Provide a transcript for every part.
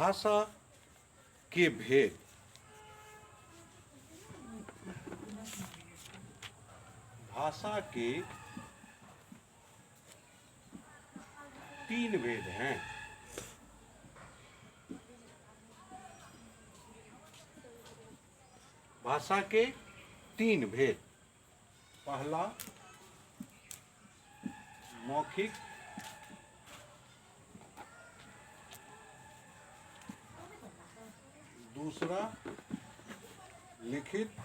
भाषा के भेद। भाषा के 3 भेद हैं। भाषा के 3 भेद। पहला मौखिक, दूसरा लिखित,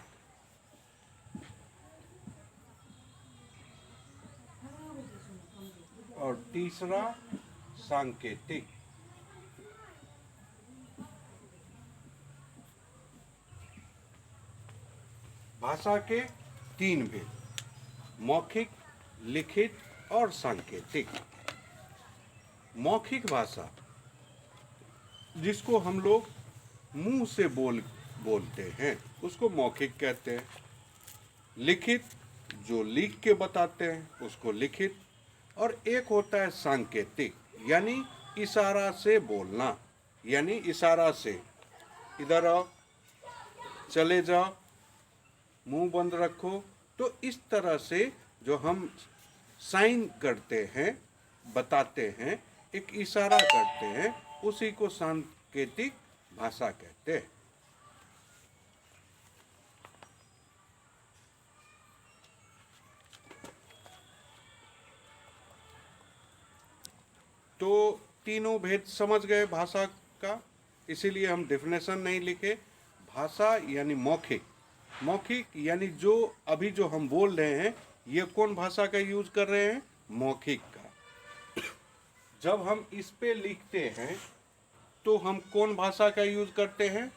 और तीसरा सांकेतिक। भाषा के 3 भेद, मौखिक, लिखित और सांकेतिक। मौखिक भाषा जिसको हम लोग मुंह से बोलते हैं उसको मौखिक कहते हैं। लिखित जो लिख के बताते हैं उसको लिखित। और एक होता है सांकेतिक, यानी इशारा से बोलना, यानी इशारा से इधर आओ, चले जाओ, मुंह बंद रखो। तो इस तरह से जो हम साइन करते हैं, बताते हैं, एक इशारा करते हैं, उसी को सांकेतिक भाषा कहते हैं। तो तीनों भेद समझ गए भाषा का, इसीलिए हम डेफिनेशन नहीं लिखे। भाषा यानी मौखिक। मौखिक यानी जो अभी जो हम बोल रहे हैं ये कौन भाषा का यूज कर रहे हैं? मौखिक का। जब हम इस पे लिखते हैं तो हम कौन भाषा का यूज करते हैं?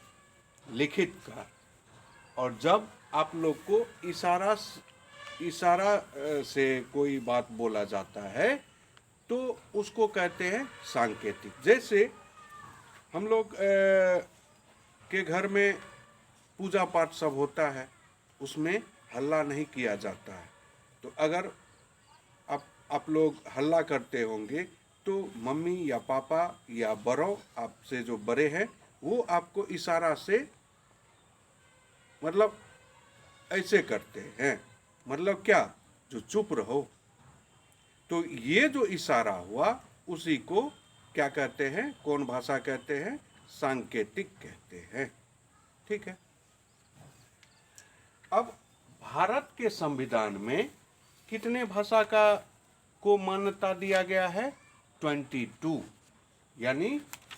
लिखित का। और जब आप लोग को इशारा से कोई बात बोला जाता है तो उसको कहते हैं सांकेतिक। जैसे हम लोग के घर में पूजा पाठ सब होता है, उसमें हल्ला नहीं किया जाता है। तो अगर आप लोग हल्ला करते होंगे तो मम्मी या पापा या बड़ों, आपसे जो बड़े हैं, वो आपको इशारा से मतलब ऐसे करते हैं, मतलब क्या, जो चुप रहो। तो ये जो इशारा हुआ उसी को क्या कहते हैं? कौन भाषा कहते हैं? सांकेतिक कहते हैं। ठीक है। अब भारत के संविधान में कितने भाषा को मान्यता दिया गया है? 22, यानी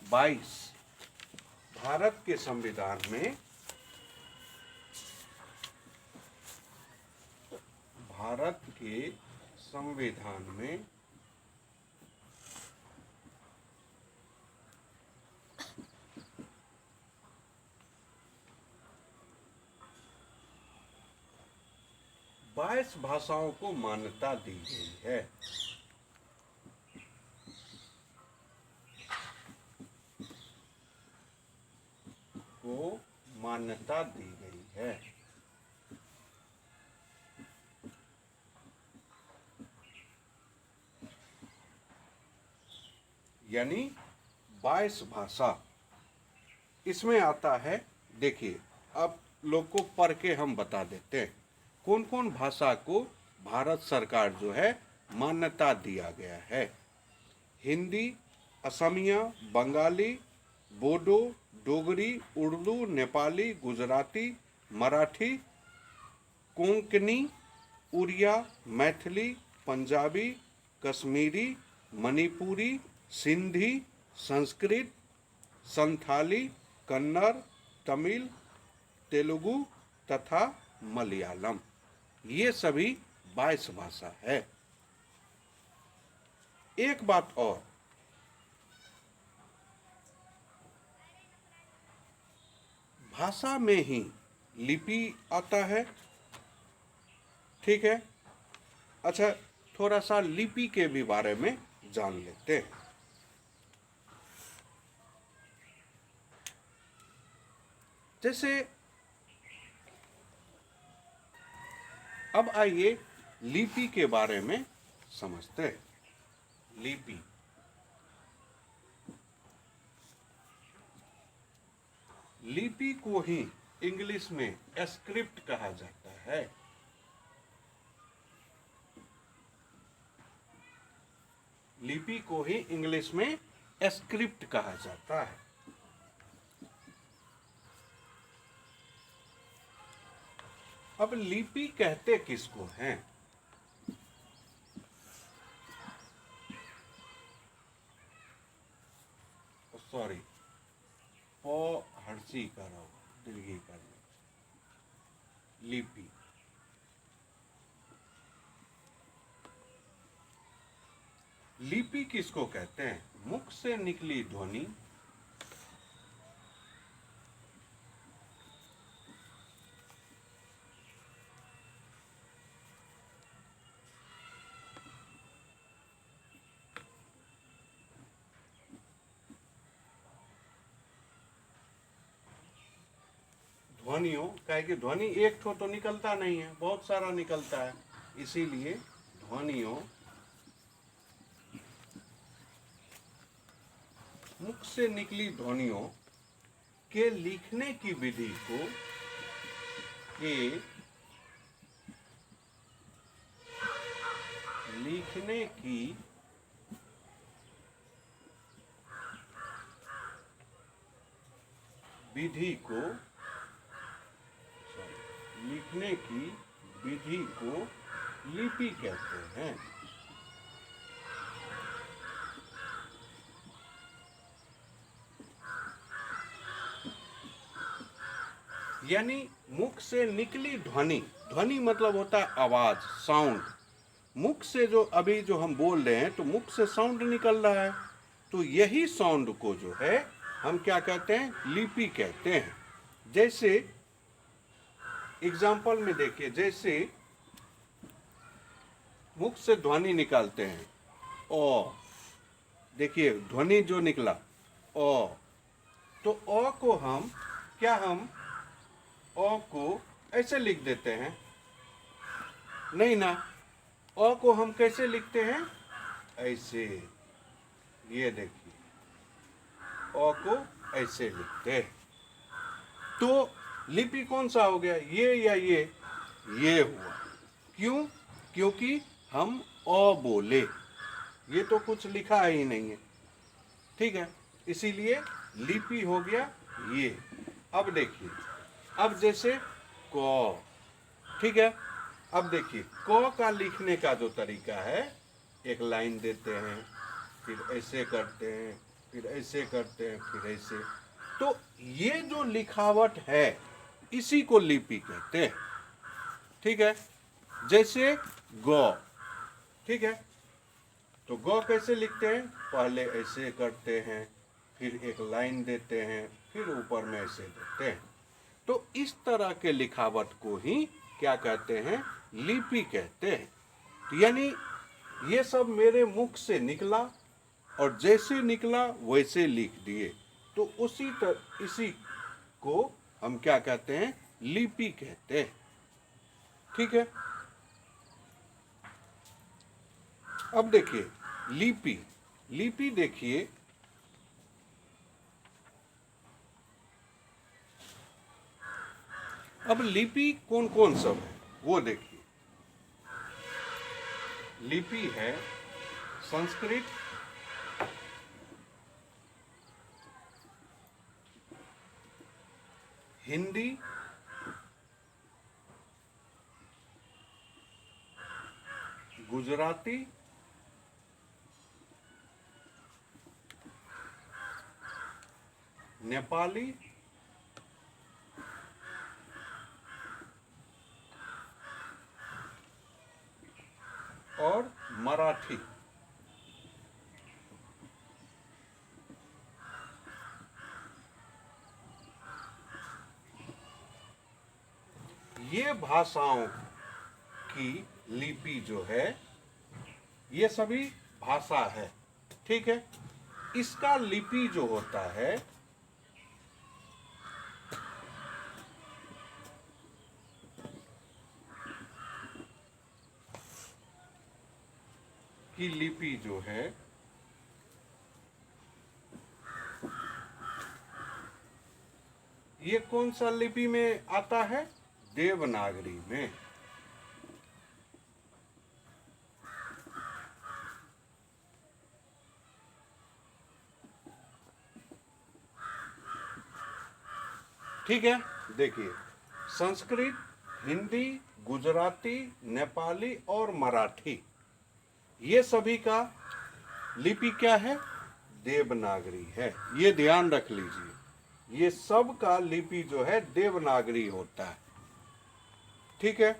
22। भारत के संविधान में भारत के संविधान में बाईस भाषाओं को मान्यता दी गई है। को मान्यता दी गई है। यानी 22 भाषा इसमें आता है। देखिए, अब लोग को पढ़ के हम बता देते हैं कौन कौन भाषा को भारत सरकार जो है मान्यता दिया गया है। हिंदी, असमिया, बंगाली, बोडो, डोगरी, उर्दू, नेपाली, गुजराती, मराठी, कोंकणी, उड़िया, मैथिली, पंजाबी, कश्मीरी, मणिपुरी, सिंधी, संस्कृत, संथाली, कन्नड़, तमिल, तेलुगु तथा मलयालम। ये सभी 22 भाषा है। एक बात और, भाषा में ही लिपि आता है। ठीक है। अच्छा, थोड़ा सा लिपि के भी बारे में जान लेते हैं। जैसे अब आइए लिपि के बारे में समझते हैं। लिपि लिपि को ही इंग्लिश में स्क्रिप्ट कहा जाता है। लिपि को ही इंग्लिश में स्क्रिप्ट कहा जाता है। अब लिपि कहते किसको हैं? सॉरी, प हर्षी का रहो, दीर्घी का लिपि। लिपि किसको कहते हैं? मुख से निकली ध्वनि ध्वनियों, कहे कि ध्वनि एक ठो तो निकलता नहीं है, बहुत सारा निकलता है, इसीलिए ध्वनियों, मुख से निकली ध्वनियों के लिखने की विधि को लिखने की विधि को लिखने की विधि को लिपि कहते हैं। यानी मुख से निकली ध्वनि, ध्वनि मतलब होता है आवाज, साउंड। मुख से जो अभी जो हम बोल रहे हैं तो मुख से साउंड निकल रहा है, तो यही साउंड को जो है हम क्या कहते हैं? लिपि कहते हैं। जैसे एग्जाम्पल में देखिए, जैसे मुख से ध्वनि निकालते हैं ओ, देखिए ध्वनि जो निकला ओ, तो ओ को हम ओ को ऐसे लिख देते हैं? नहीं ना। ओ को हम कैसे लिखते हैं? ऐसे, ये देखिए ओ को ऐसे लिखते हैं। तो लिपि कौन सा हो गया? ये या ये हुआ। क्यों? क्योंकि हम ओ बोले, ये तो कुछ लिखा ही नहीं है, ठीक है, इसीलिए लिपि हो गया ये। अब देखिए, अब जैसे क, ठीक है, अब देखिए क का लिखने का जो तरीका है, एक लाइन देते हैं, फिर ऐसे करते हैं, फिर ऐसे करते हैं, फिर ऐसे, तो ये जो लिखावट है इसी को लिपि कहते हैं, ठीक है। जैसे ग, ठीक है, तो ग कैसे लिखते हैं? पहले ऐसे करते हैं, फिर एक लाइन देते हैं, फिर ऊपर में ऐसे देते हैं। तो इस तरह के लिखावट को ही क्या कहते हैं? लिपि कहते हैं। यानी ये सब मेरे मुख से निकला और जैसे निकला वैसे लिख दिए, तो इसी को हम क्या कहते हैं? लिपि कहते हैं, ठीक है। अब देखिए लिपि, लिपि देखिए, अब लिपि कौन कौन सब है वो देखिए। लिपि है संस्कृत, हिंदी, गुजराती, नेपाली, और मराठी। ये भाषाओं की लिपि जो है, ये सभी भाषा है, ठीक है। इसका लिपि जो होता है, की लिपि जो है ये कौन सा लिपि में आता है? देवनागरी में। ठीक है, देखिए संस्कृत, हिंदी, गुजराती, नेपाली और मराठी, ये सभी का लिपि क्या है? देवनागरी है। ये ध्यान रख लीजिए, ये सब का लिपि जो है देवनागरी होता है। ठीक है,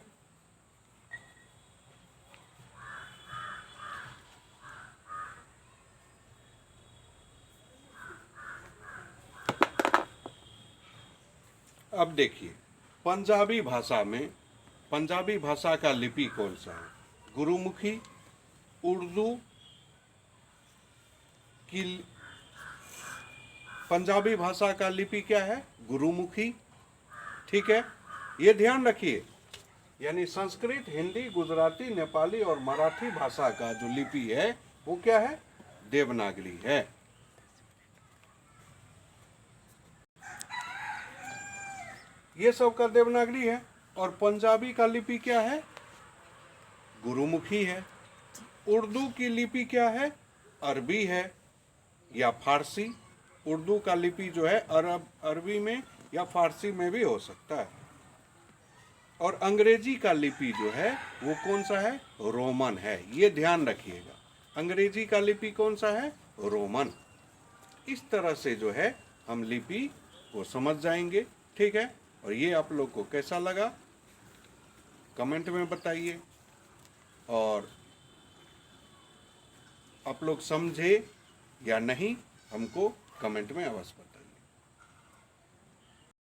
अब देखिए पंजाबी भाषा में, पंजाबी भाषा का लिपि कौन सा है? गुरुमुखी। उर्दू की, पंजाबी भाषा का लिपि क्या है? गुरुमुखी। ठीक है, ये ध्यान रखिए, यानी संस्कृत, हिंदी, गुजराती, नेपाली और मराठी भाषा का जो लिपि है वो क्या है? देवनागरी है। ये सब का देवनागरी है। और पंजाबी का लिपि क्या है? गुरुमुखी है। उर्दू की लिपि क्या है? अरबी है या फारसी। उर्दू का लिपि जो है अरबी में या फारसी में भी हो सकता है। और अंग्रेजी का लिपि जो है वो कौन सा है? रोमन है। ये ध्यान रखिएगा, अंग्रेजी का लिपि कौन सा है? रोमन। इस तरह से जो है हम लिपि को समझ जाएंगे। ठीक है, और ये आप लोग को कैसा लगा कमेंट में बताइए, और आप लोग समझे या नहीं हमको कमेंट में अवश्य बताइए।